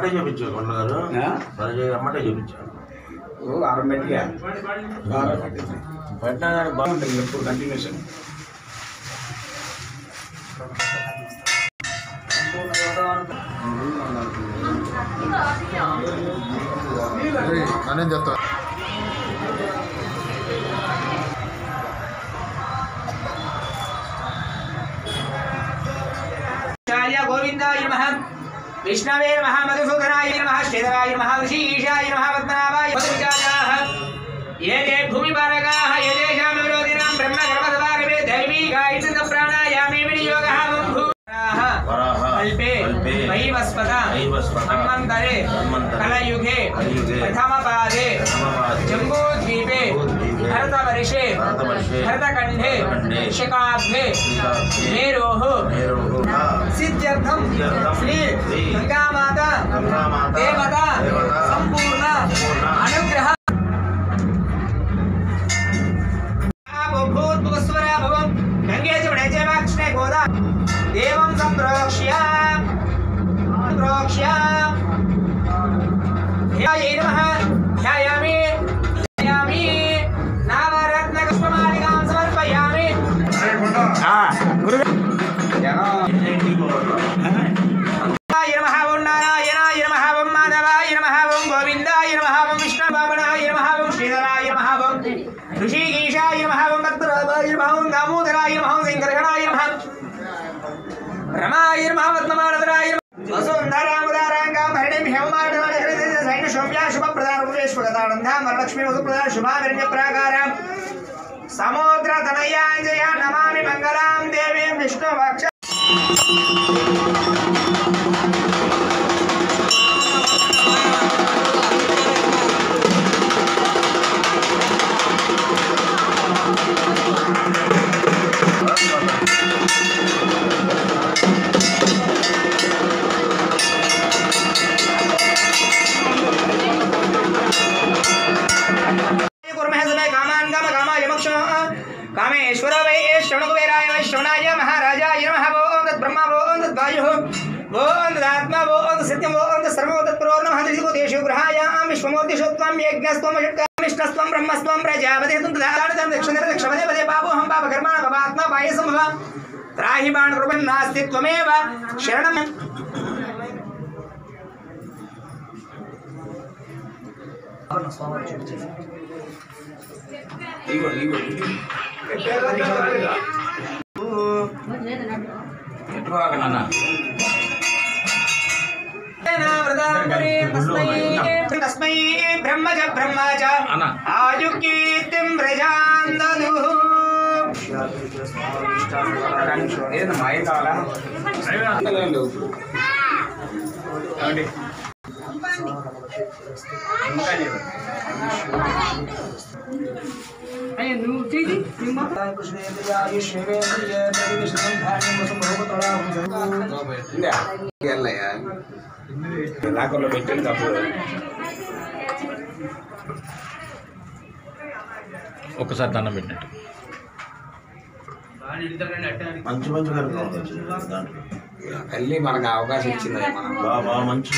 ఎమ్మటే చూపించావు కొండ గారు, ఎమ్మటే చూపించాను. ఆటోమేటిక్గా పెట్టినా కానీ బాగుంటుంది ఎప్పుడు కంటిన్యూషన్. నేను చెప్తా గోవిందాయ నమః, విష్ణవే నమః, మధుసూదనాయ నమః, శ్రీధరాయ నమః, ఋషికేశాయ నమః, పద్మనాభాయ మధువిజాయాః ఏతే భూమిపారకాః ఏతేషాం విరోధినాం బ్రహ్మ గర్భసదారవే దైవీ గాయత్రి ప్రాణాయామే వినియోగః కల్పే వైవస్పత మన్వంతరే కలయుగే ప్రథమపాదే జంబూద్వీపే భరతవర్షే భరతఖండే శకాబ్దే మేరోః సిద్ధ్యర్థం శ్రీ గంగామాత దేవత సంపూర్ణ అనుగ్రహ భూత్వస్వరా భవం గంగే చ వణేచవాక్షే గోదా దేవం సంప్రోక్ష్య ధ్యాయే నమః ధ్యాయామి ధ్యాయామి నవరత్నపుష్పమాలికాం సమర్పయామి. గురుదేవాయ నమః, ఓం నారాయణాయ నమః, ఓం మాధవాయ నమః, ఓం గోవిందాయ నమః, ఓం విష్ణువామనాయ నమః, ఓం శ్రీధరాయ నమః, ఓం ఋషికేశాయ నమః, ఓం పద్మనాభాయ నమః, ఓం దామోదరాయ నమః, ఓం శంకరగణాయ నమః, రమాయ నమః, పద్మమానదరాయ నమః, వసుంధరాముదారాంగాం హరిణీం హేమమాటవాడ హరిదేశ సైన్య సౌమ్యా శుభప్రదాన పురేశ్వగతానందాం వరలక్ష్మీ వసుప్రదా శుభావరణ్య ప్రాకారాం సముద్ర తనయాంజయ నమామి మంగళాం దేవీం విష్ణువక్ష. कामेश्वर वै श्रवणकुबेराय वै श्रवणाय महाराजाय नमः। ओं तद्ब्रह्मा ओं तद्वायुः ओं तदात्मा ओं तत्सत्यं ओं तत्सर्वं तत्पुरो नमः। त्रिदिगोदेशो गृहायां विश्वमूर्तिषोत्वं यज्ञस्त्वं विष्णस्त्वं ब्रह्मस्त्वं प्रजापतिस्त्वं तदादानं दक्षिणपदे पदे पापोऽहं पापकर्मण भवात्मा पायसं भव त्राहि बाणकृपं नास्ति त्वमेव शरणं। तस्मै ब्रह्मज ब्रह्मज आयुकीर्तिं व्रजां ददुः। పెట్టండి తప్పదు. ఒక్కసారి దండం పెట్టినట్టు మంచి మంచి తల్లి మనకు అవకాశం ఇచ్చింది. బాగా మంచి